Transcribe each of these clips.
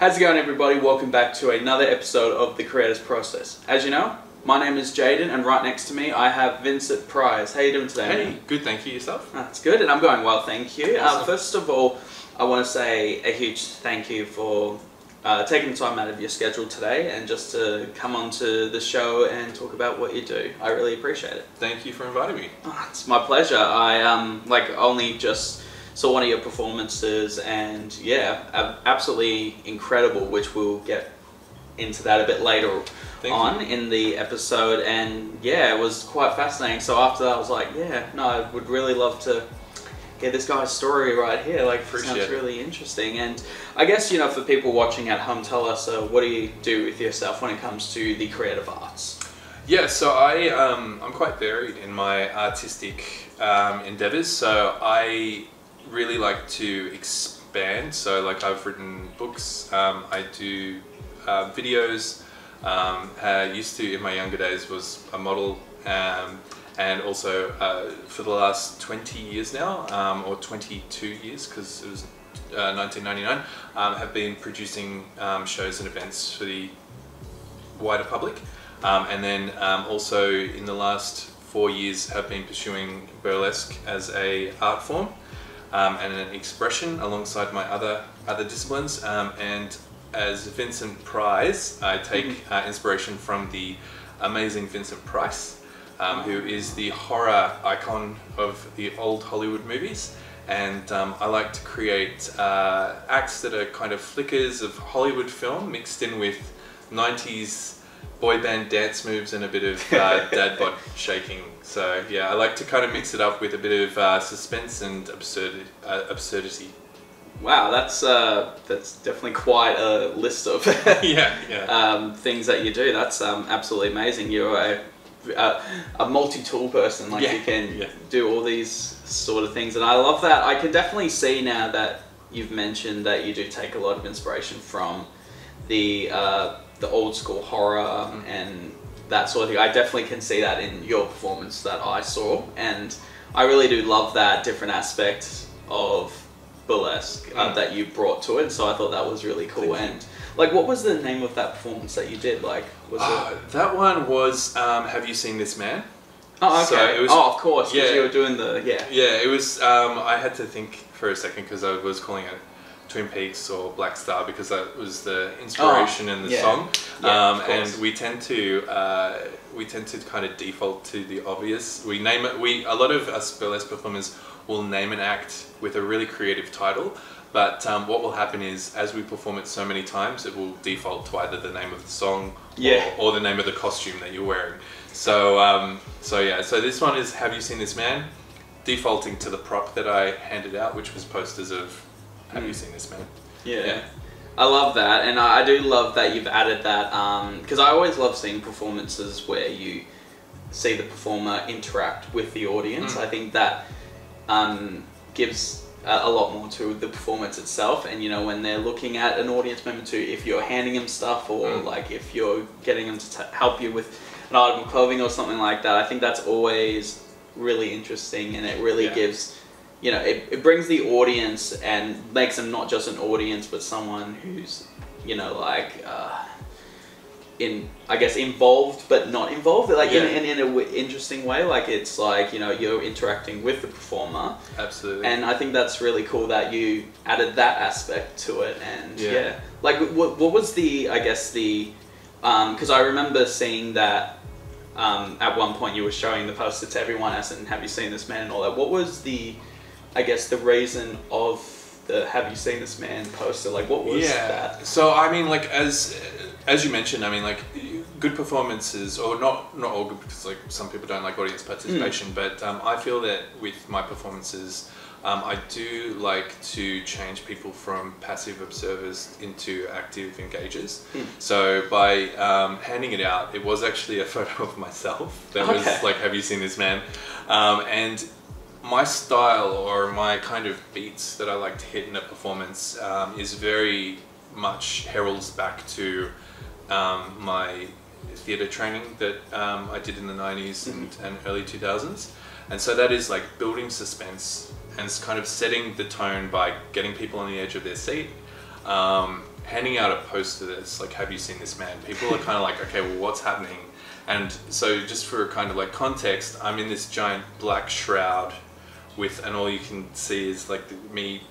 How's it going, everybody? Welcome back to another episode of The Creator's Process. As you know, my name is Jaden, and right next to me I have Vincent Prize. How are you doing today? Hey, man? good, thank you. Yourself? That's good, and I'm going well, thank you. Awesome. First of all, I want to say a huge thank you for taking the time out of your schedule today and just to come onto the show and talk about what you do. I really appreciate it. Thank you for inviting me. Oh, it's my pleasure. I only just saw one of your performances, and yeah, absolutely incredible, which we'll get into that a bit later on in the episode. And yeah, it was quite fascinating. So after that I was like, yeah, no, I would really love to hear this guy's story right here. Like, it sounds really interesting. And I guess, you know, for people watching at home, tell us what do you do with yourself when it comes to the creative arts? Yeah, so I'm quite varied in my artistic endeavors. So I really like to expand. So like I've written books, I do videos, used to in my younger days was a model, and also for the last 20 years now, or 22 years because it was 1999, have been producing shows and events for the wider public, and then also in the last 4 years have been pursuing burlesque as a art form and an expression alongside my other disciplines, and as Vincent Prize, I take inspiration from the amazing Vincent Price, who is the horror icon of the old Hollywood movies. And I like to create acts that are kind of flickers of Hollywood film mixed in with 90s boy band dance moves and a bit of dad bod shaking. So yeah, I like to kind of mix it up with a bit of suspense and absurdity. Wow, that's definitely quite a list of things that you do. That's absolutely amazing. You're a multi-tool person. Like, you can do all these sort of things, and I love that. I can definitely see now that you've mentioned that you do take a lot of inspiration from the old school horror and that sort of thing. I definitely can see that in your performance that I saw, and I really do love that different aspect of burlesque that you brought to it. So I thought that was really cool. And like, what was the name of that performance that you did? Like, was it... That one was Have You Seen This Man? Oh, okay. So it was, of course, because you were doing the it was. I had to think for a second because I was calling it Twin Peaks or Black Star because that was the inspiration in the song. And we tend to kind of default to the obvious. We name it. A lot of us burlesque performers will name an act with a really creative title, but what will happen is as we perform it so many times, it will default to either the name of the song or the name of the costume that you're wearing. So so this one is Have You Seen This Man, defaulting to the prop that I handed out, which was posters of Have You Seen This Man? Yeah. I love that, and I do love that you've added that, because I always love seeing performances where you see the performer interact with the audience. I think that gives a lot more to the performance itself, and you know, when they're looking at an audience member too, if you're handing them stuff or like if you're getting them to help you with an item of clothing or something like that, I think that's always really interesting, and it really gives, you know, it brings the audience and makes them not just an audience but someone who's, you know, like I guess involved but not involved, like in an interesting way. Like, it's like, you know, you're interacting with the performer. Absolutely. And I think that's really cool that you added that aspect to it. And like what was the, I guess the because I remember seeing that at one point you were showing the poster to everyone else and Have You Seen This Man and all that. What was the, I guess, the reason of the Have You Seen This Man poster? Like, what was that? So I mean, like, as you mentioned, I mean, like, good performances, or not all good, because like some people don't like audience participation, but I feel that with my performances, I do like to change people from passive observers into active engagers. So by handing it out, it was actually a photo of myself that was like, Have you seen this man? And my style, or my kind of beats that I like to hit in a performance, is very much heralds back to my theatre training that I did in the 90s and early 2000s. And so that is like building suspense and it's kind of setting the tone by getting people on the edge of their seat, handing out a poster that's like, have you seen this man? People are kind of like, okay, well, what's happening? And so just for kind of like context, I'm in this giant black shroud and all you can see is like me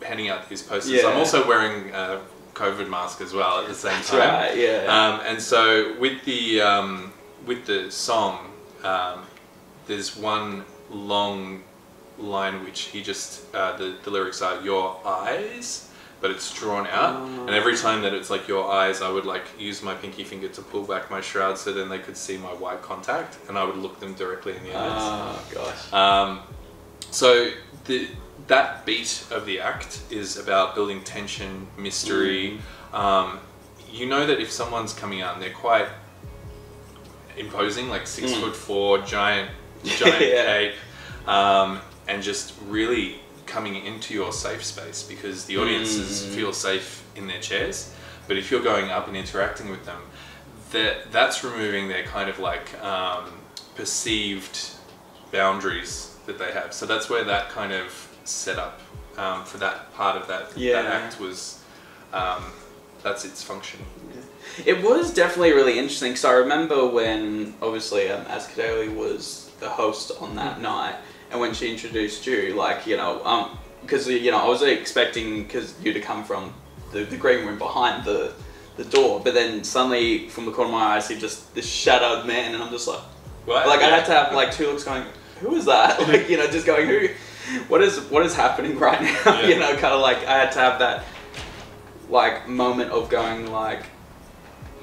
handing out these posters. Yeah. I'm also wearing a COVID mask as well at the same time. Right, yeah. And so with the song, there's one long line which he just, the lyrics are your eyes, but it's drawn out, and every time that it's like your eyes, I would like use my pinky finger to pull back my shroud so then they could see my white contact, and I would look them directly in the eyes. Oh gosh. So that beat of the act is about building tension, mystery. You know that if someone's coming out and they're quite imposing, like 6'4", giant cape, and just really coming into your safe space, because the audiences feel safe in their chairs. But if you're going up and interacting with them, that's removing their kind of like perceived boundaries that they have. So that's where that kind of setup for that part of that act was, that's its function. It was definitely really interesting, because I remember when obviously Azkadeli was the host on that night, and when she introduced you, like, you know, because, you know, I was expecting you to come from the green room behind the door, but then suddenly from the corner of my eye I see just this shadowed man, and I'm just like, what? Like, I had to have like two looks going, who is that? Like, you know, just going, what is happening right now? You know, kind of like, I had to have that like moment of going like,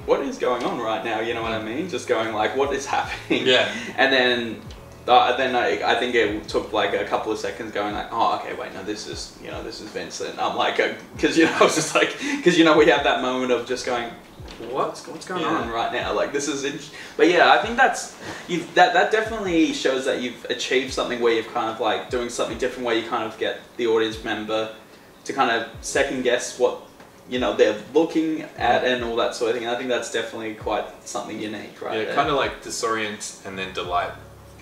what is going on right now? You know what I mean? Just going like, what is happening? Yeah. And then I think it took like a couple of seconds going like, oh, okay, wait, no, this is Vincent. I'm like, because, you know, I was just like, because, you know, we have that moment of just going, what's going on right now? Like, this is, but yeah, I think that definitely shows that you've achieved something where you've kind of like doing something different, where you kind of get the audience member to kind of second guess what, you know, they're looking at and all that sort of thing. And I think that's definitely quite something unique, right? Yeah, kind of like disorient and then delight.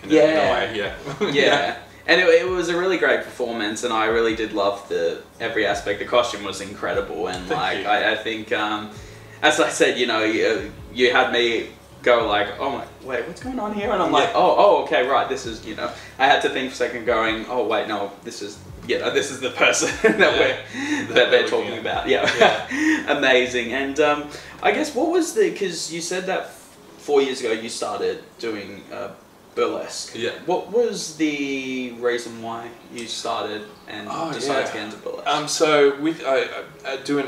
In a way. Yeah. And it was a really great performance, and I really did love every aspect. The costume was incredible, and like I think, as I said, you know, you had me go like, oh my, wait, what's going on here? And I'm like, oh, okay, right, this is, you know, I had to think for a second, going, oh wait, no, this is, you know, this is the person that they're talking about. Amazing. And I guess what was because you said that 4 years ago you started doing burlesque. Yeah. What was the reason why you started and decided to get into burlesque? So I do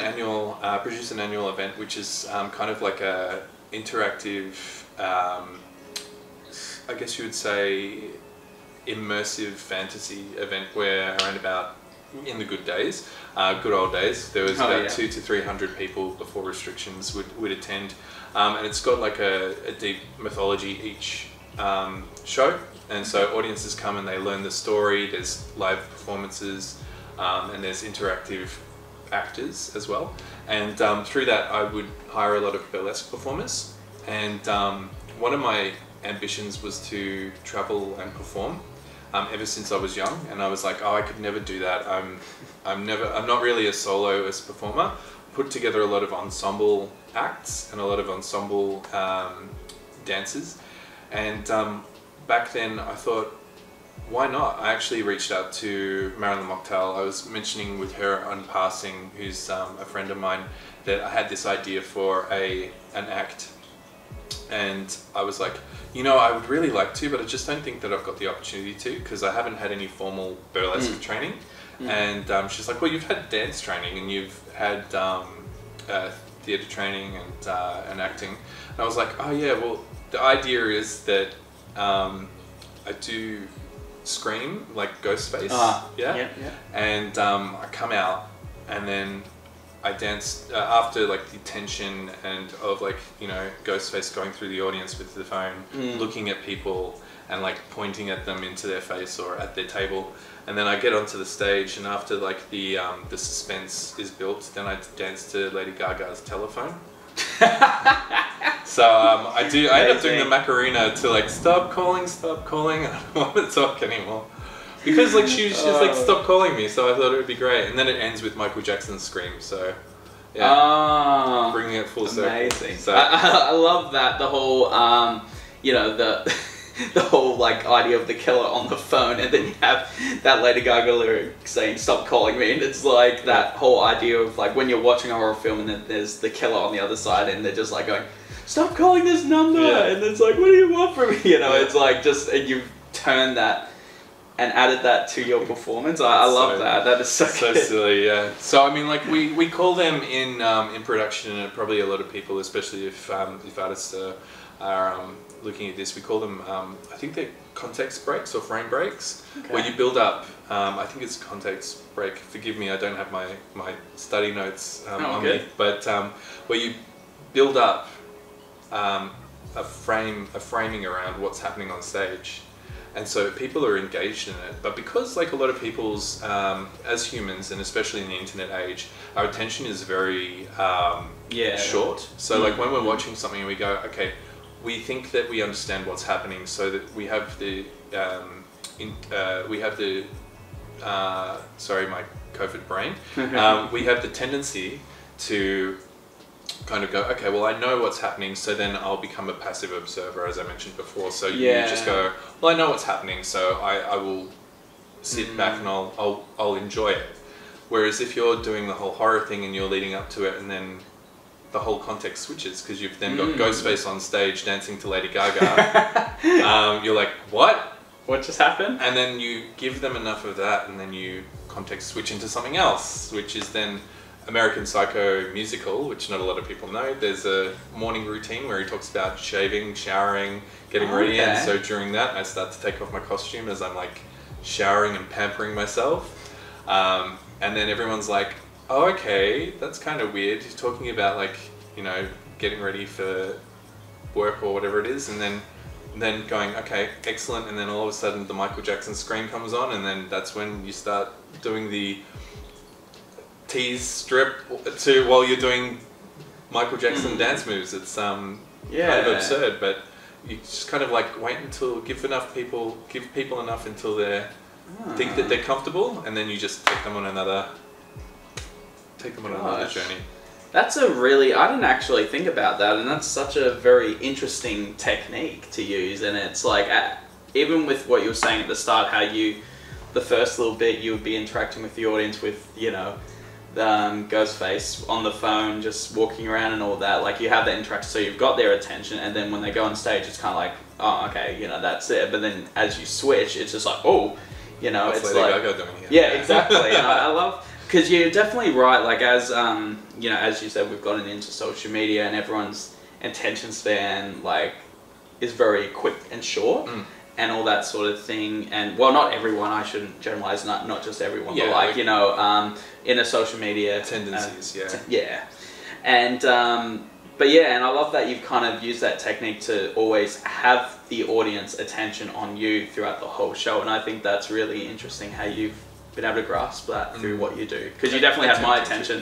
produce an annual event, which is kind of like a interactive, I guess you would say, immersive fantasy event where around about, in the good days, good old days, there was about 200 to 300 people before restrictions would attend, and it's got like a deep mythology each show, and so audiences come and they learn the story. There's live performances, and there's interactive actors as well, and through that I would hire a lot of burlesque performers, and one of my ambitions was to travel and perform ever since I was young, and I was like, oh, I could never do that. I'm not really a soloist performer. Put together a lot of ensemble acts and a lot of ensemble dances. And back then I thought, why not? I actually reached out to Marilyn Mocktail. I was mentioning with her on passing, who's a friend of mine, that I had this idea for an act. And I was like, you know, I would really like to, but I just don't think that I've got the opportunity to, because I haven't had any formal burlesque training. And she's like, well, you've had dance training and you've had theatre training and acting. And I was like, oh yeah, well, the idea is that I do scream, like Ghostface, and I come out and then I dance after like the tension and of like, you know, Ghostface going through the audience with the phone, looking at people and like pointing at them into their face or at their table, and then I get onto the stage, and after like the suspense is built, then I dance to Lady Gaga's Telephone. So I end up doing the Macarena to like, stop calling, I don't want to talk anymore. Because like she's like, stop calling me, so I thought it would be great. And then it ends with Michael Jackson's Scream, so Yeah. Bringing it full circle. Amazing. So, I love that, the whole, you know, the whole like idea of the killer on the phone, and then you have that Lady Gaga lyric saying "Stop calling me," and it's like that whole idea of like when you're watching a horror film and then there's the killer on the other side, and they're just like going, "Stop calling this number," and it's like, "What do you want from me?" You know, it's like just, and you've turned that and added that to your performance. I love that. That is so good. silly, yeah. So I mean, like we call them in production, and probably a lot of people, especially if artists are looking at this, we call them, I think they're context breaks or frame breaks, where you build up, I think it's context break, forgive me, I don't have my study notes on me, but where you build up a framing around what's happening on stage. And so people are engaged in it, but because like a lot of people's, as humans, and especially in the internet age, our attention is very short. So like when we're watching something and we go, okay, we think that we understand what's happening, so that we have the sorry, my COVID brain. We have the tendency to kind of go, okay, well, I know what's happening, so then I'll become a passive observer, as I mentioned before. So you just go, well, I know what's happening, so I will sit back and I'll enjoy it. Whereas if you're doing the whole horror thing and you're leading up to it, and then the whole context switches because you've then got Ghostface on stage dancing to Lady Gaga. You're like, what? What just happened? And then you give them enough of that, and then you context switch into something else, which is then American Psycho musical, which not a lot of people know. There's a morning routine where he talks about shaving, showering, getting ready, and so during that I start to take off my costume as I'm like showering and pampering myself. And then everyone's like, oh, okay, that's kind of weird. He's talking about like, you know, getting ready for work or whatever it is, and then going, okay, excellent, and then all of a sudden the Michael Jackson scream comes on, and then that's when you start doing the tease strip to while you're doing Michael Jackson dance moves. It's kind of absurd, but you just kind of like wait until give people enough until they think that they're comfortable, and then you just take them on another journey. That's a really, I didn't actually think about that, and that's such a very interesting technique to use. And it's like, even with what you were saying at the start, how the first little bit you would be interacting with the audience with, you know, Ghostface on the phone, just walking around and all that, like you have that interaction, so you've got their attention, and then when they go on stage, it's kind of like, oh, okay, you know, that's it. But then as you switch, it's just like, oh, you know, what's it's Lady like, Gaga doing here? Yeah, exactly. And I love, because you're definitely right, like as, you know, as you said, we've gotten into social media and everyone's attention span, like, is very quick and short. And all that sort of thing, and well, not everyone. I shouldn't generalize, not just everyone, but like, you know, in a social media tendencies, and but yeah, and I love that you've kind of used that technique to always have the audience attention on you throughout the whole show, and I think that's really interesting how you've been able to grasp that through what you do, because you definitely had my attention.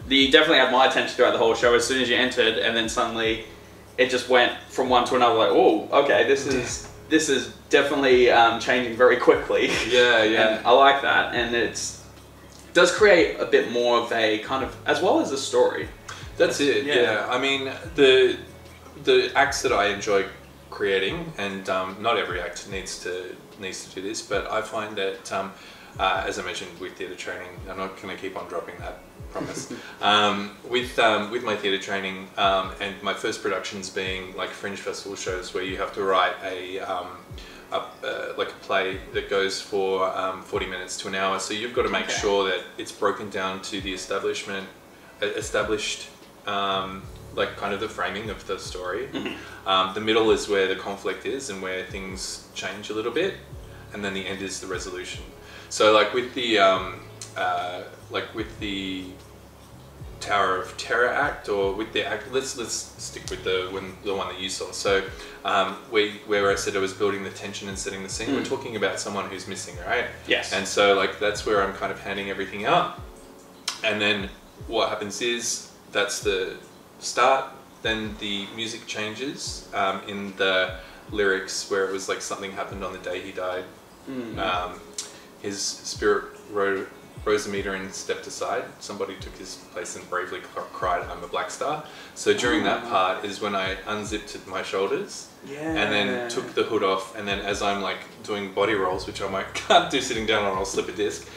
You definitely had my attention throughout the whole show as soon as you entered, and then suddenly it just went from one to another. Like, oh, okay, this is definitely changing very quickly. And I like that, and does create a bit more of a kind of, as well as a story. That's it. Yeah. I mean, the acts that I enjoy creating, and not every act needs to do this, but I find that as I mentioned with theatre training, I'm not going to keep on dropping that, promise. With my theatre training and my first productions being like fringe festival shows where you have to write like a play that goes for 40 minutes to an hour, so you've got to make sure that it's broken down to the established like kind of the framing of the story. The middle is where the conflict is and where things change a little bit, and then the end is the resolution. So like with the Tower of Terror act, or with the act, let's stick with the one that you saw. So where I said I was building the tension and setting the scene, we're talking about someone who's missing, right? Yes. And so like that's where I'm kind of handing everything out, and then what happens is that's the start. Then the music changes in the lyrics where it was like something happened on the day he died. His spirit rose a meter and stepped aside. Somebody took his place and bravely cried, "I'm a black star." So during that part is when I unzipped my shoulders and then took the hood off. And then as I'm like doing body rolls, which I can't do sitting down or I'll slip a disc,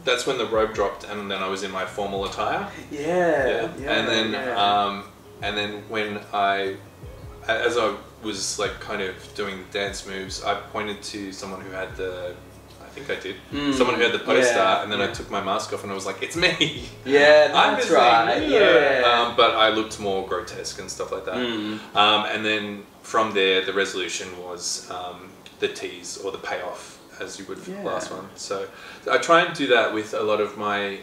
that's when the robe dropped and then I was in my formal attire. And then when as I was like kind of doing the dance moves, I pointed to someone who had someone who had the poster, and then I took my mask off and I was like, "It's me." Yeah, that's right. Yeah. But I looked more grotesque and stuff like that. And then from there, the resolution was the tease or the payoff, as you would for the last one. So I try and do that with a lot of my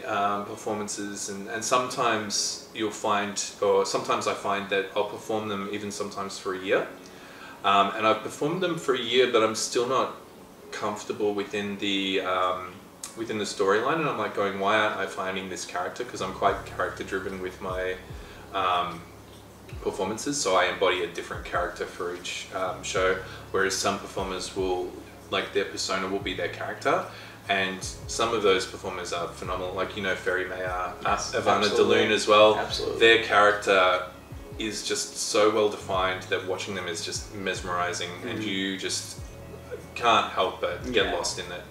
performances, and sometimes you'll find, or sometimes I find that I'll perform them even sometimes for a year. And I've performed them for a year, but I'm still not comfortable within the storyline, and I'm like going, why aren't I finding this character? Because I'm quite character driven with my performances, so I embody a different character for each show, whereas some performers will, like, their persona will be their character, and some of those performers are phenomenal, like, you know, Ferry Mayer, Ivana DeLune as well. Absolutely. Their character is just so well defined that watching them is just mesmerizing, and you just can't help but get lost in it.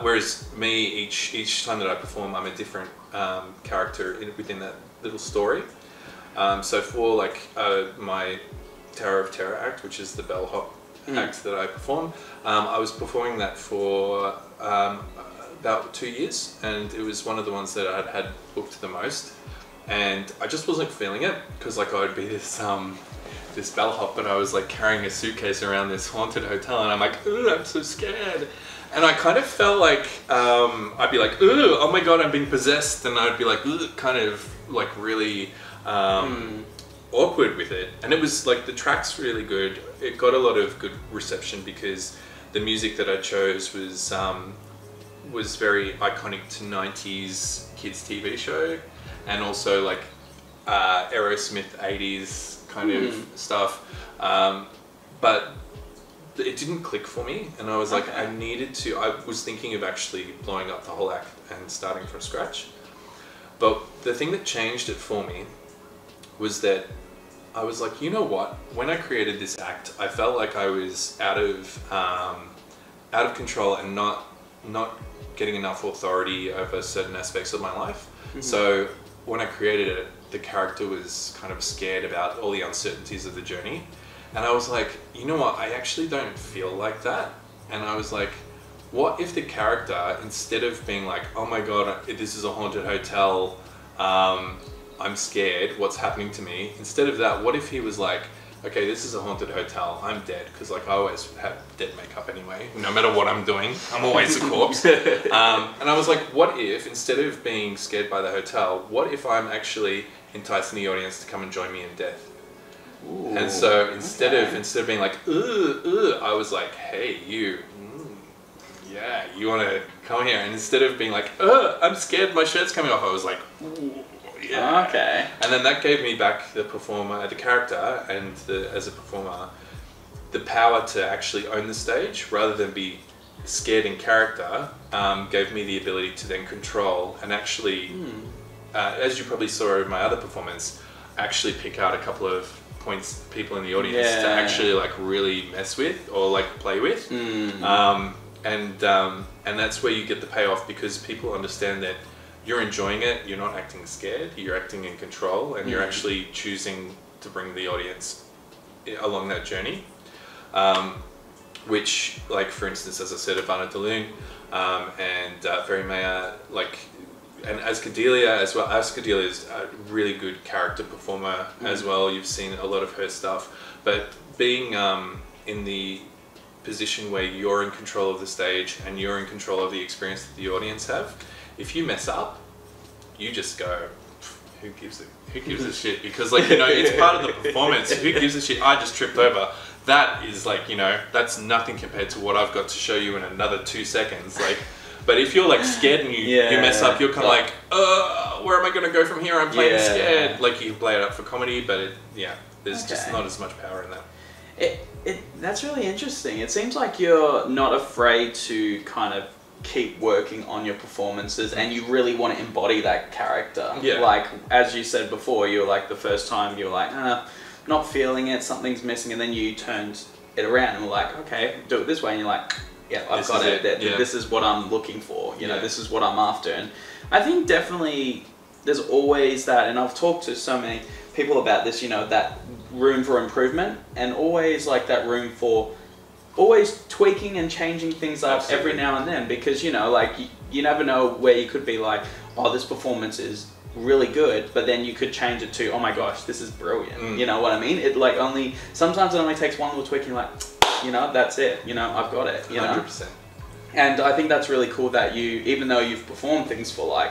Whereas me, each time that I perform, I'm a different character within that little story. So for like my Tower of Terror act, which is the bellhop act that I perform, I was performing that for about 2 years, and it was one of the ones that I had booked the most, and I just wasn't feeling it, because like I would be this bellhop, and I was like carrying a suitcase around this haunted hotel, and I'm like, "Ooh, I'm so scared." And I kind of felt like I'd be like, "Ooh, oh my god, I'm being possessed," and I'd be like, "Ooh," kind of like really awkward with it. And it was like, the track's really good. It got a lot of good reception because the music that I chose was very iconic to 90s kids TV show, and also like Aerosmith 80s kind of stuff, but it didn't click for me, and I was like, I was thinking of actually blowing up the whole act and starting from scratch. But the thing that changed it for me was that I was like, you know what, when I created this act, I felt like I was out of control and not getting enough authority over certain aspects of my life. So when I created it, the character was kind of scared about all the uncertainties of the journey. And I was like, you know what, I actually don't feel like that. And I was like, what if the character, instead of being like, oh my god, this is a haunted hotel, I'm scared, what's happening to me? Instead of that, what if he was like, okay, this is a haunted hotel, I'm dead, because like I always have dead makeup anyway, no matter what I'm doing, I'm always a corpse. And I was like, what if, instead of being scared by the hotel, what if I'm actually enticing the audience to come and join me in death? Ooh, and so instead of being like, I was like, hey, you want to come here? And instead of being like, I'm scared, my shirt's coming off, I was like, ooh, yeah. Okay. And then that gave me back the character, and as a performer, the power to actually own the stage rather than be scared in character. Gave me the ability to then control and actually, as you probably saw in my other performance, actually pick out a couple of points, people in the audience to actually like really mess with or like play with. And that's where you get the payoff, because people understand that you're enjoying it, you're not acting scared, you're acting in control, and you're actually choosing to bring the audience along that journey. Which, like for instance, as I said, Ivana DeLune and Ferry Mayer, like, and Ascadelia as well. Ascadelia is a really good character performer as well. You've seen a lot of her stuff, but being in the position where you're in control of the stage and you're in control of the experience that the audience have, if you mess up, you just go, who gives a shit? Because like, you know, it's part of the performance. Who gives a shit? I just tripped over. That is like, you know, that's nothing compared to what I've got to show you in another 2 seconds. Like, but if you're like scared and you mess up, you're kind of like, where am I going to go from here? I'm playing scared. Like, you can play it up for comedy, but there's just not as much power in that. That's really interesting. It seems like you're not afraid to kind of keep working on your performances, and you really want to embody that character. Yeah. Like, as you said before, you were like, the first time you were like, not feeling it, something's missing, and then you turned it around and were like, okay, do it this way, and you're like, yeah, I've got it. This is what I'm looking for. You know, this is what I'm after. And I think definitely there's always that, and I've talked to so many people about this, you know, that room for improvement, and always like that room for always tweaking and changing things up every now and then, because, you know, like you never know where you could be like, oh, this performance is really good, but then you could change it to, oh my gosh, this is brilliant. You know what I mean? It like sometimes it only takes one little tweak and you're like, you know, that's it, you know, I've got it, you 100%. know? And I think that's really cool that you, even though you've performed things for like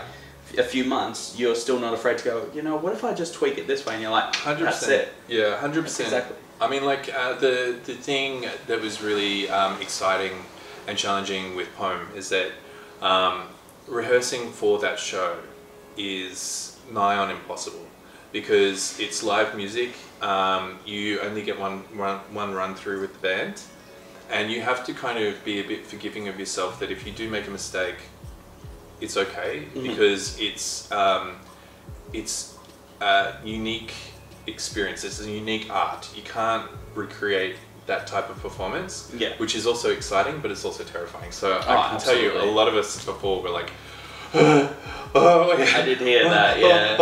a few months, you're still not afraid to go, you know, what if I just tweak it this way? And you're like, 100%. That's it. Yeah, 100%. That's exactly. I mean, like, the thing that was really exciting and challenging with Poem is that rehearsing for that show is nigh on impossible, because it's live music. You only get one run through with the band, and you have to kind of be a bit forgiving of yourself that if you do make a mistake, it's okay, because it's a unique experience. It's a unique art. You can't recreate that type of performance, which is also exciting, but it's also terrifying. So I can tell you, a lot of us before were like, I did hear that, yeah.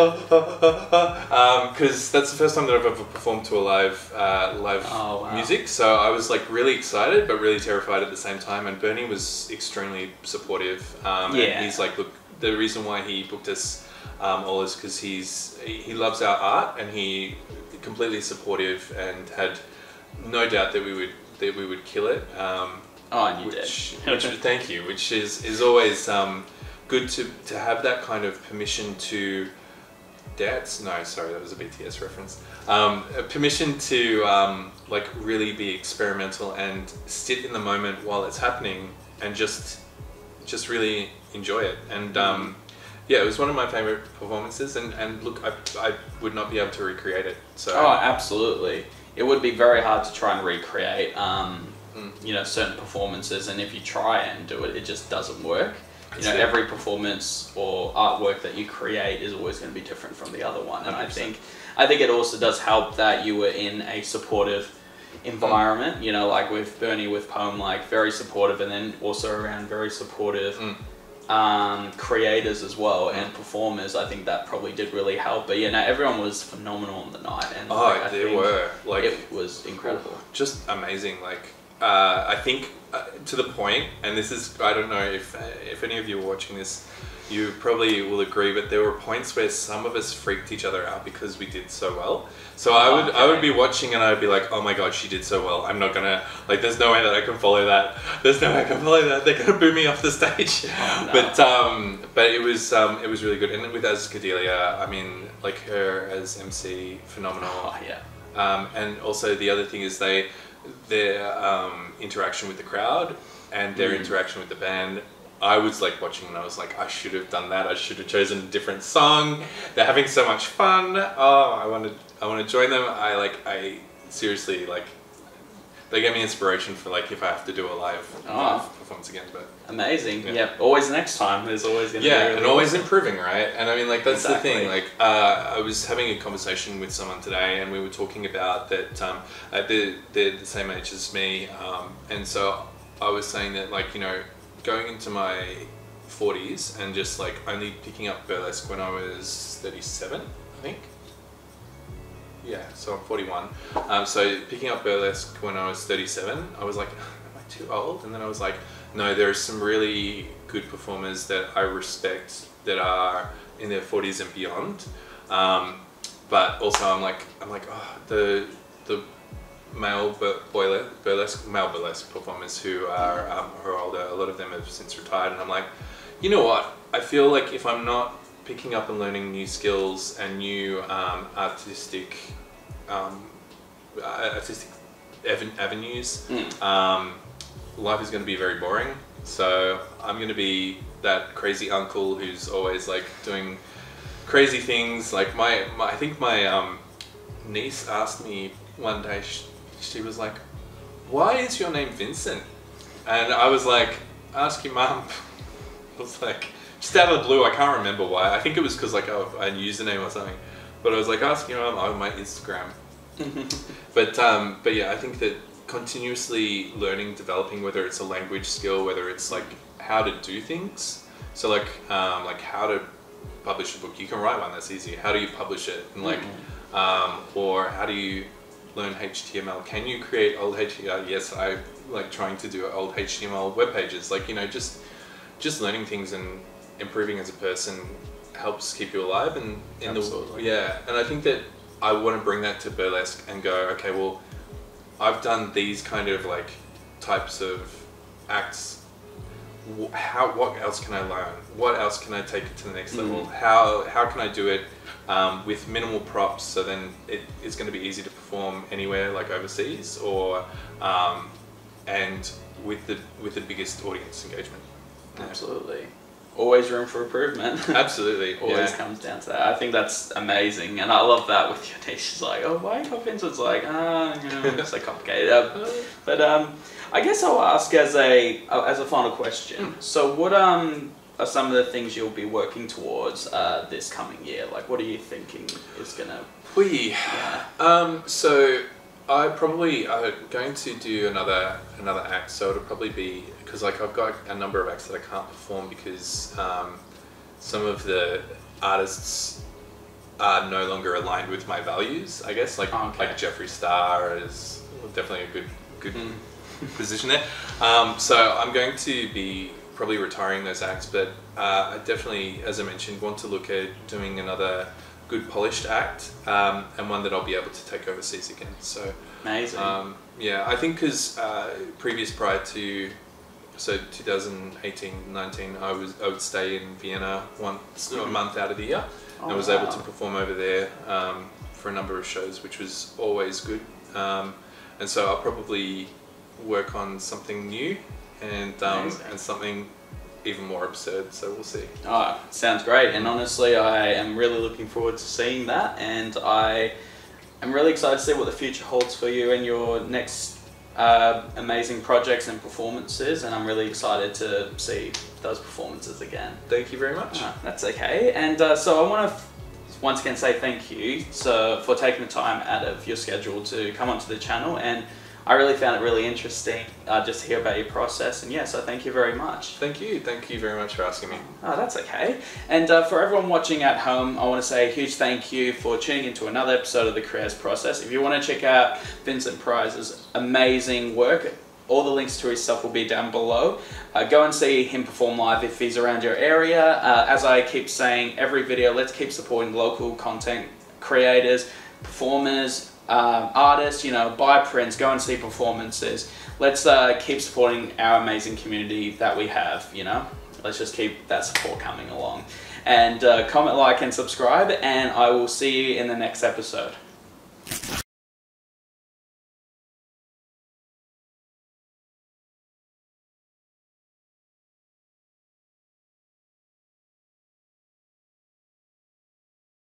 Because that's the first time that I've ever performed to a live music. So I was like really excited, but really terrified at the same time. And Bernie was extremely supportive. And he's like, look, the reason why he booked us all is because he loves our art, and he completely supportive and had no doubt that we would kill it. And you did. Which thank you. Which is always good to have that kind of permission to dance. No, sorry, that was a BTS reference. Permission to like really be experimental and sit in the moment while it's happening, and just really enjoy it. And yeah, it was one of my favorite performances. And look, I would not be able to recreate it. So absolutely, it would be very hard to try and recreate you know, certain performances, and if you try and do it, it just doesn't work. You know, every performance or artwork that you create is always going to be different from the other one. And 100%. I think it also does help that you were in a supportive environment, you know, like with Bernie, with Poem, like very supportive, and then also around very supportive creators as well, and performers. I think that probably did really help. But yeah, no, everyone was phenomenal on the night, and it was incredible, just amazing. Like I think to the point, and this is, I don't know if any of you are watching this, you probably will agree, but there were points where some of us freaked each other out because we did so well. So I would be watching, and I would be like, oh my god, she did so well. I'm not gonna, like, there's no way that I can follow that. There's no way I can follow that. They're gonna boo me off the stage. Oh, no. But it was really good. And with Azkadelia, I mean, like, her as MC, phenomenal. Oh yeah. And also the other thing is their interaction with the crowd and their interaction with the band. I was like watching, and I was like, I should have done that. I should have chosen a different song. They're having so much fun. Oh, I want to join them. I seriously, like, they gave me inspiration for, like, if I have to do a live performance again. But amazing. Yeah. Always next time. There's always going to be and always improving, right? And I mean, like, that's the thing. Like, I was having a conversation with someone today, and we were talking about that. They're the same age as me, and so I was saying that, like, you know, going into my 40s and just like only picking up burlesque when I was 37, I think. Yeah, so I'm 41. So picking up burlesque when I was 37, I was like, am I too old? And then I was like, no, there are some really good performers that I respect that are in their 40s and beyond. But also I'm like, oh, the male burlesque performers who are older, a lot of them have since retired, and I'm like, you know what, I feel like if I'm not picking up and learning new skills and new artistic avenues, life is going to be very boring. So I'm going to be that crazy uncle who's always like doing crazy things. Like I think my niece asked me one day, she was like, why is your name Vincent? And I was like, ask your mum. I was like, just out of the blue, I can't remember why. I think it was because like I used the name or something. But I was like, ask your mum on my Instagram. But yeah, I think that continuously learning, developing, whether it's a language skill, whether it's like how to do things. So like how to publish a book. You can write one, that's easy. How do you publish it? And like, or how do you learn HTML? Can you create old HTML? Yes, I like trying to do old HTML web pages. Like, you know, just learning things and improving as a person helps keep you alive. And and I think that I want to bring that to burlesque and go, okay, well, I've done these kind of like types of acts. What else can I learn? What else can I take it to the next level? How can I do it with minimal props, so then it's going to be easy to perform anywhere, like overseas, or and with the biggest audience engagement. Absolutely. Always room for improvement. Absolutely. Always comes down to that. I think that's amazing, and I love that with your niche. It's like, oh, why not Vincent's like, you know, it's so complicated. But I guess I'll ask as a final question. So what are some of the things you'll be working towards this coming year? Like, what are you thinking is gonna? So I'm going to do another act. So it'll probably be, because like I've got a number of acts that I can't perform because some of the artists are no longer aligned with my values, I guess. Like Jeffree Star is definitely a good position there. So I'm going to be probably retiring those acts, but I definitely, as I mentioned, want to look at doing another good polished act, and one that I'll be able to take overseas again. So amazing. Yeah, I think because prior to 2018-19, I would stay in Vienna once a month out of the year. I was able to perform over there for a number of shows, which was always good. And so I'll probably work on something new and something even more absurd, so we'll see. Oh, sounds great, and honestly I am really looking forward to seeing that, and I am really excited to see what the future holds for you and your next amazing projects and performances, and I'm really excited to see those performances again. Thank you very much. That's okay, and so I want to once again say thank you for taking the time out of your schedule to come onto the channel, and I really found it really interesting just to hear about your process, and so thank you very much. Thank you very much for asking me. Oh, that's okay. And for everyone watching at home, I want to say a huge thank you for tuning into another episode of the Creators Process. If you want to check out Vincent Prize's amazing work, all the links to his stuff will be down below. Go and see him perform live if he's around your area. As I keep saying every video, let's keep supporting local content creators, performers, artists, you know, buy prints, go and see performances. Let's keep supporting our amazing community that we have, you know. Let's just keep that support coming along. And comment, like, and subscribe, and I will see you in the next episode.